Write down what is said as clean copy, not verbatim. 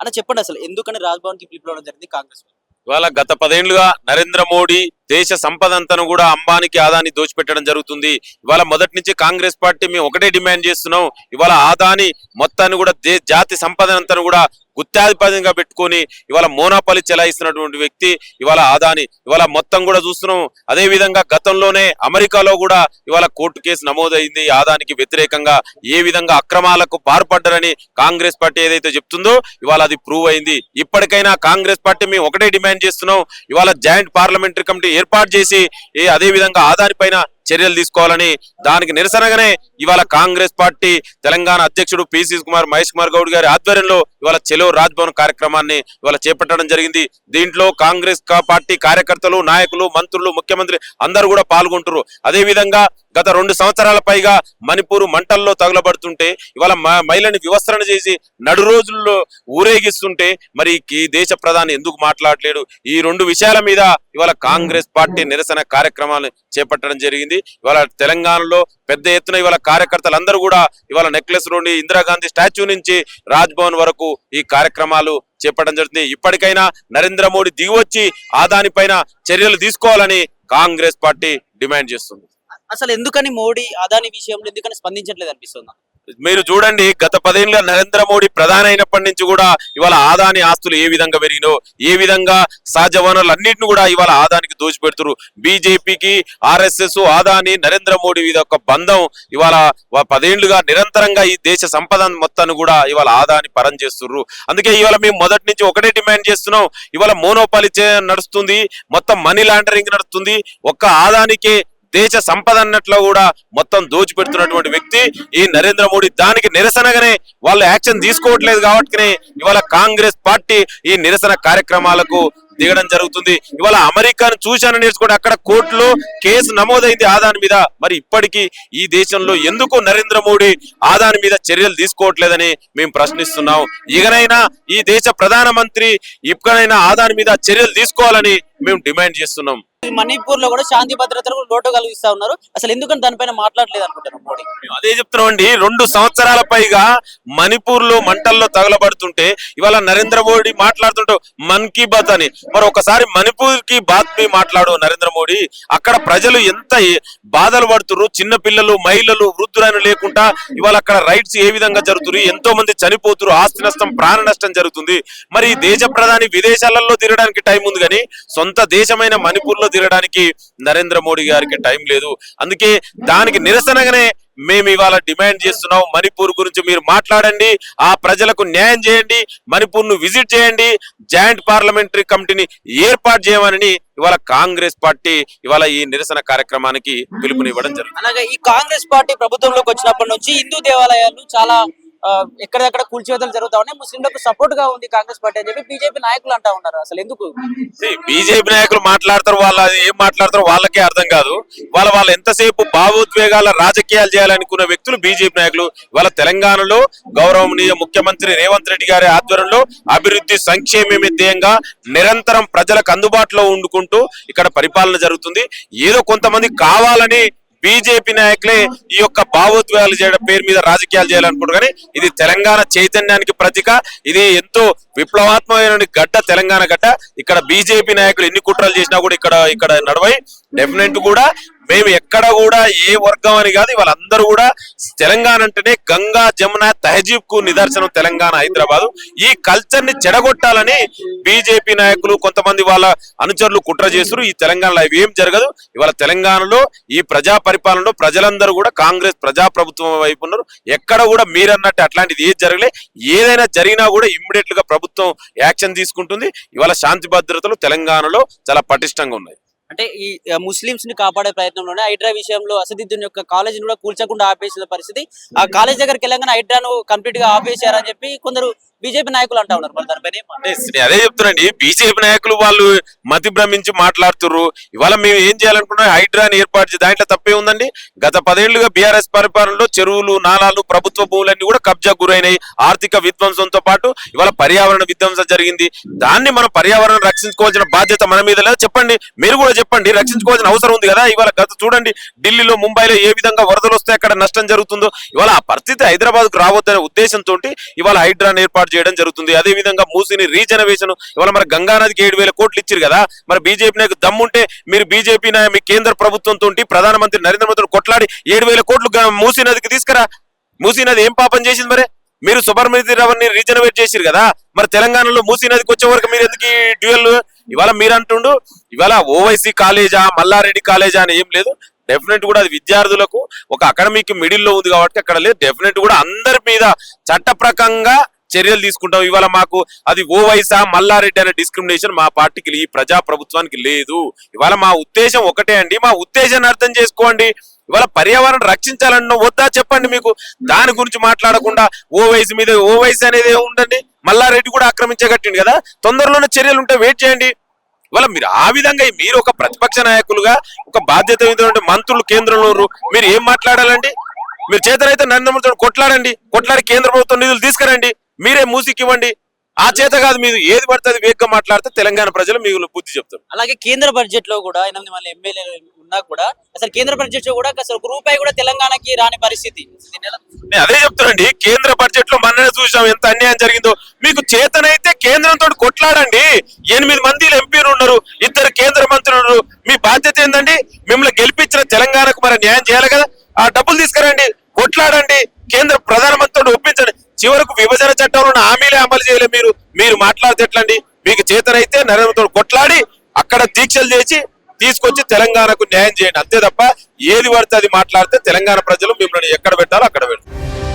అన్న చెప్పండి అసలు ఎందుకని రాజ్భవన్ కి పిలుపుకోవడం జరిగింది కాంగ్రెస్ వాళ్ళు? ఇవాళ గత 10 ఏళ్లుగా నరేంద్ర మోడీ దేశ సంపద అంతను కూడా అంబానీకి ఆదాని దోచిపెట్టడం జరుగుతుంది. ఇవాళ మొదటి నుంచి కాంగ్రెస్ పార్టీ మేము ఒకటే డిమాండ్ చేస్తున్నాం. ఇవాళ ఆదాని మొత్తాన్ని కూడా జాతి సంపద అంతను కూడా గుత్తాధిపత్యంగా పెట్టుకొని ఇవాళ మోనాపలి చెలాయిస్తున్నటువంటి వ్యక్తి ఇవాళ ఆదాని. ఇవాళ మొత్తం కూడా చూస్తున్నాం. అదే విధంగా గతంలోనే అమెరికాలో కూడా ఇవాళ కోర్టు కేసు నమోదైంది ఆదానికి వ్యతిరేకంగా. ఏ విధంగా అక్రమాలకు పాల్పడ్డారని కాంగ్రెస్ పార్టీ ఏదైతే చెప్తుందో ఇవాళ అది ప్రూవ్ అయింది. ఇప్పటికైనా కాంగ్రెస్ పార్టీ మేము ఒకటే డిమాండ్ చేస్తున్నాం. ఇవాళ జాయింట్ పార్లమెంటరీ కమిటీ ఏర్పాటు చేసి అదే విధంగా ఆదాని పైన చర్యలు తీసుకోవాలని దానికి నిరసనగానే ఇవాళ కాంగ్రెస్ పార్టీ తెలంగాణ అధ్యక్షుడు పిసి కుమార్ మహేష్ కుమార్ గౌడ్ గారి ఆధ్వర్యంలో ఇవాళ చెలో రాజ్భవన్ కార్యక్రమాన్ని ఇవాళ చేపట్టడం జరిగింది. దీంట్లో కాంగ్రెస్ పార్టీ కార్యకర్తలు, నాయకులు, మంత్రులు, ముఖ్యమంత్రి అందరూ కూడా పాల్గొంటారు. అదే విధంగా గత 2 సంవత్సరాల పైగా మణిపూర్ మంటల్లో తగలబడుతుంటే ఇవాళ మహిళని వివస్త్రణ చేసి నడు రోజుల్లో ఊరేగిస్తుంటే మరి ఈ దేశ ప్రధాని ఎందుకు మాట్లాడలేడు? ఈ 2 విషయాల మీద ఇవాళ కాంగ్రెస్ పార్టీ నిరసన కార్యక్రమాలు చేపట్టడం జరిగింది. ఇవాళ తెలంగాణలో పెద్ద ఎత్తున ఇవాళ కార్యకర్తలందరూ కూడా ఇవాళ నెక్లెస్ రోడ్ ఇందిరాగాంధీ స్టాచ్యూ నుంచి రాజ్భవన్ వరకు ఈ కార్యక్రమాలు చేపట్టడం జరుగుతుంది. ఇప్పటికైనా నరేంద్ర మోడీ దిగివచ్చి ఆదాని పైన చర్యలు తీసుకోవాలని కాంగ్రెస్ పార్టీ డిమాండ్ చేస్తుంది. అసలు ఎందుకని మోడీ అదాని విషయంలో ఎందుకని స్పందించట్లేదు అనిపిస్తుంది? మీరు చూడండి, గత 10 ఏళ్ళుగా నరేంద్ర మోడీ ప్రధాని అయినప్పటి నుంచి కూడా ఇవాళ ఆదాని ఆస్తులు ఏ విధంగా పెరిగినో, ఏ విధంగా సహజ వనరులు అన్నింటిని కూడా ఇవాళ ఆదానికి దోచిపెడుతున్నారు. బీజేపీకి ఆర్ఎస్ఎస్ ఆదాని నరేంద్ర మోడీ మీద ఒక బంధం ఇవాళ 10 ఏళ్లుగా నిరంతరంగా ఈ దేశ సంపద మొత్తాన్ని కూడా ఇవాళ ఆదాని పరం చేస్తున్నారు. అందుకే ఇవాళ మేము మొదటి నుంచి ఒకటే డిమాండ్ చేస్తున్నాం. ఇవాళ మోనోపాలి నడుస్తుంది, మొత్తం మనీ లాండరింగ్ నడుస్తుంది. ఒక్క ఆదానికే దేశ సంపద అన్నట్లు కూడా మొత్తం దోచిపెడుతున్నటువంటి వ్యక్తి ఈ నరేంద్ర మోడీ. దానికి నిరసనగానే వాళ్ళు యాక్షన్ తీసుకోవట్లేదు కాబట్టి ఇవాళ కాంగ్రెస్ పార్టీ ఈ నిరసన కార్యక్రమాలకు దిగడం జరుగుతుంది. ఇవాళ అమెరికాను చూశాను నేర్చుకోండి, అక్కడ కోర్టులో కేసు నమోదైంది ఆదాని మీద. మరి ఇప్పటికీ ఈ దేశంలో ఎందుకు నరేంద్ర మోడీ ఆదాని మీద చర్యలు తీసుకోవట్లేదని మేము ప్రశ్నిస్తున్నాం. ఇకనైనా ఈ దేశ ప్రధానమంత్రి ఇప్పుడైనా ఆదాని మీద చర్యలు తీసుకోవాలని మేము డిమాండ్ చేస్తున్నాం. మణిపూర్ లో కూడా శాంతి భద్రతలకు లోటు కలిగిస్తా ఉన్నారు. అసలు ఎందుకని దానిపైన మాట్లాడలేదు అనుకుంటున్నాం మోడీ? అదే చెప్తున్నాం అండి. 2 సంవత్సరాల పైగా మణిపూర్ లో మంటల్లో తగలబడుతుంటే ఇవాళ నరేంద్ర మోడీ మాట్లాడుతుంటూ మన్ కీ బాత్ అని, మరి ఒకసారి మణిపూర్ కి బాత్ మీ మాట్లాడు నరేంద్ర మోడీ. అక్కడ ప్రజలు ఎంత బాధలు పడుతున్నారు, చిన్న పిల్లలు, మహిళలు, వృద్ధులను లేకుండా ఇవాళ అక్కడ రైట్స్ ఏ విధంగా జరుగుతుంది, ఎంతో మంది చనిపోతున్నారు, ఆస్తి నష్టం, ప్రాణ నష్టం జరుగుతుంది. మరి దేశ ప్రధాని విదేశాలలో తిరగడానికి టైం ఉంది కానీ సొంత దేశమైన మణిపూర్ లో తిరగడానికి నరేంద్ర మోడీ గారికి టైం లేదు. అందుకే దానికి నిరసనగానే మేము ఇవాళ డిమాండ్ చేస్తున్నాం. మణిపూర్ గురించి మీరు మాట్లాడండి, ఆ ప్రజలకు న్యాయం చేయండి, మణిపూర్ ను విజిట్ చేయండి, జాయింట్ పార్లమెంటరీ కమిటీని ఏర్పాటు చేయమని ఇవాళ కాంగ్రెస్ పార్టీ ఇవాళ ఈ నిరసన కార్యక్రమానికి పిలుపునివ్వడం జరిగింది. అలాగే ఈ కాంగ్రెస్ పార్టీ ప్రభుత్వంలోకి వచ్చినప్పటి నుంచి హిందూ దేవాలయాలు చాలా ఎక్కడెక్కడ కూల్చివేతలు జరుగుతా ఉన్నాయి, ముస్లింలకు సపోర్ట్ గా ఉంది కాంగ్రెస్ పార్టీ అని చెప్పి బీజేపీ నాయకులు అంటా ఉన్నారు. అసలు ఎందుకు బీజేపీ నాయకులు మాట్లాడతారు, వాళ్ళు ఏం మాట్లాడతారో వాళ్ళకే అర్థం కాదు. వాళ్ళు ఎంతసేపు భావోద్వేగాల రాజకీయాలు చేయాలనుకున్న వ్యక్తులు బీజేపీ నాయకులు. ఇవాళ తెలంగాణలో గౌరవనీయ ముఖ్యమంత్రి రేవంత్ రెడ్డి గారి ఆధ్వర్యంలో అభివృద్ధి సంక్షేమమే ధ్యేయంగా నిరంతరం ప్రజలకు అందుబాటులో ఉండుకుంటూ ఇక్కడ పరిపాలన జరుగుతుంది. ఏదో కొంతమంది కావాలని బీజేపీ నాయకులే ఈ యొక్క భావోద్వేగాలు చేయడం పేరు మీద రాజకీయాలు చేయాలనుకుంటారు. కానీ ఇది తెలంగాణ చైతన్యానికి ప్రతీక. ఇది ఎంతో విప్లవాత్మకమైన గడ్డ, తెలంగాణ గడ్డ. ఇక్కడ బీజేపీ నాయకులు ఎన్ని కుట్రలు చేసినా కూడా ఇక్కడ నడవై డెఫినెట్ కూడా మేము ఎక్కడ కూడా ఏ వర్గం అని కాదు, వాళ్ళందరూ కూడా తెలంగాణ అంటేనే గంగా జమున తహజీబ్ కు నిదర్శనం తెలంగాణ, హైదరాబాద్. ఈ కల్చర్ ని చెడగొట్టాలని బీజేపీ నాయకులు కొంతమంది వాళ్ళ అనుచరులు కుట్ర చేస్తారు. ఈ తెలంగాణలో అవి ఏం జరగదు. ఇవాళ తెలంగాణలో ఈ ప్రజా పరిపాలనలో ప్రజలందరూ కూడా కాంగ్రెస్ ప్రజాప్రభుత్వం వైపు ఉన్నారు. ఎక్కడ కూడా మీరన్నట్టు అట్లాంటిది ఏది జరగలే. ఏదైనా జరిగినా కూడా ఇమ్మీడియట్ గా ప్రభుత్వం యాక్షన్ తీసుకుంటుంది. ఇవాళ శాంతి భద్రతలు తెలంగాణలో చాలా పటిష్టంగా ఉన్నాయి. అంటే ఈ ముస్లింస్ ని కాపాడే ప్రయత్నంలోనే హైడ్రా విషయంలో అసదుద్దీన్ యొక్క కాలేజీని కూడా కూల్చకుండా ఆపేసిన పరిస్థితి. ఆ కాలేజ్ దగ్గరికి వెళ్ళగానే హైడ్రాను కంప్లీట్ గా ఆపేశారని చెప్పి కొందరు బీజేపీ నాయకులు అంటా ఉన్నారు. మరి దానిపైన అదే చెప్తున్నాండి, బీజేపీ నాయకులు వాళ్ళు మతి భ్రమించి మాట్లాడుతున్నారు. ఇవాళ మేము ఏం చేయాలనుకున్నాం, హైడ్రాని ఏర్పాటు చేసి దాంట్లో తప్పే ఉందండి. గత 10 ఏళ్లుగా బీఆర్ఎస్ పరిపాలనలో చెరువులు, నాలాలు, ప్రభుత్వ భూములన్నీ కూడా కబ్జా గురైనాయి. ఆర్థిక విధ్వంసంతో పాటు ఇవాళ పర్యావరణ విధ్వంసం జరిగింది. దాన్ని మనం పర్యావరణం రక్షించుకోవాల్సిన బాధ్యత మన మీద లేదా చెప్పండి, మీరు కూడా చెప్పండి, రక్షించుకోవాల్సిన అవసరం ఉంది కదా. ఇవాళ గత చూడండి ఢిల్లీలో ముంబైలో ఏ విధంగా వరదలు వస్తే అక్కడ నష్టం జరుగుతుందో, ఇవాళ ఆ పరిస్థితి హైదరాబాద్ కు రావద్దనే ఉద్దేశంతో ఇవాళ హైడ్రాన్ ఏర్పాటు చేయడం జరుగుతుంది. అదే విధంగా మూసిని రీజనరేషన్ ఇవాళ మరి గంగానదికి 7,000 కోట్లు ఇచ్చారు కదా. మరి బీజేపీ నాయకు దమ్ముంటే మీరు బీజేపీ మీ కేంద్ర ప్రభుత్వంతో ప్రధానమంత్రి నరేంద్ర మోదీ కొట్లాడి 7,000 కోట్లు మూసీ నదికి తీసుకురా. మూసీ నది ఏం పాపం చేసింది మరి? మీరు సుబర్మతి రావుని రీజనరేట్ చేసిరు కదా, మరి తెలంగాణలో మూసీ నదికి వచ్చే వరకు మీరు ఎందుకు డ్యూయల్? ఇవాళ మీరు అంటుండు ఇవాళ ఓవైసీ కాలేజా మల్లారెడ్డి కాలేజా అని ఏం లేదు. డెఫినెట్ కూడా అది విద్యార్థులకు ఒక అకాడమిక్ మిడిల్ లో ఉంది కాబట్టి అక్కడ లేదు. డెఫినెట్ కూడా అందరి మీద చట్టప్రకంగా చర్యలు తీసుకుంటాం. ఇవాళ మాకు అది ఓవైసా మల్లారెడ్డి అనే డిస్క్రిమినేషన్ మా పార్టీకి ఈ ప్రజా ప్రభుత్వానికి లేదు. ఇవాళ మా ఉద్దేశం ఒకటే అండి, మా ఉద్దేశాన్ని అర్థం చేసుకోండి. ఇవాళ పర్యావరణం రక్షించాలన్న వద్దా చెప్పండి. మీకు దాని గురించి మాట్లాడకుండా ఓవైసీ మీద ఓవైసీ అనేది ఉండండి. మల్లారెడ్డి కూడా ఆక్రమించగట్టింది కదా, తొందరలోనే చర్యలు ఉంటే వెయిట్ చేయండి. ఇవాళ మీరు ఆ విధంగా మీరు ఒక ప్రతిపక్ష నాయకులుగా ఒక బాధ్యత మంత్రులు కేంద్రంలో మీరు ఏం మాట్లాడాలండి? మీరు చేతనైతే నరేంద్ర మోదీ కొట్లాడండి, కొట్లాడి కేంద్ర ప్రభుత్వం నిధులు తీసుకురండి, మీరే మూసికి ఇవ్వండి. ఆ చేత కాదు మీరు ఏది పడుతుంది వేగంగా మాట్లాడితే తెలంగాణ ప్రజలు మీకు బుద్ధి చెప్తారు. అలాగే కేంద్ర బడ్జెట్ లో కూడా 8 మంది ఎమ్మెల్యేలు ఉన్నా కూడా అసలు కేంద్ర బడ్జెట్ లో కూడా అసలు ₹1 కూడా తెలంగాణకి రాని పరిస్థితి. నేను అదే చెప్తానండి, కేంద్ర బడ్జెట్ లో మొన్ననే చూసాం ఎంత అన్యాయం జరిగిందో. మీకు చేతనైతే కేంద్రంతో కొట్లాడండి. 8 మంది ఎంపీలు ఉన్నారు, 2 కేంద్ర మంత్రులు ఉన్నారు. మీ బాధ్యత ఏందండి? మిమ్మల్ని గెలిపించిన తెలంగాణకు మరి న్యాయం చేయాలి కదా. ఆ డబ్బులు తీసుకురండి, కొట్లాడండి, కేంద్ర ప్రధానమంత్రితో ఒప్పించండి. చివరకు విభజన చట్టంలో హామీలే అమలు చేయలేదు. మీరు మాట్లాడితే ఎట్లండి? మీకు చేతనైతే నరేంద్రతో కొట్లాడి అక్కడ దీక్షలు చేసి తీసుకొచ్చి తెలంగాణకు న్యాయం చేయండి. అంతే తప్ప ఏది పడితే అది మాట్లాడితే తెలంగాణ ప్రజలు మిమ్మల్ని ఎక్కడ పెట్టాలో అక్కడ పెడతారు.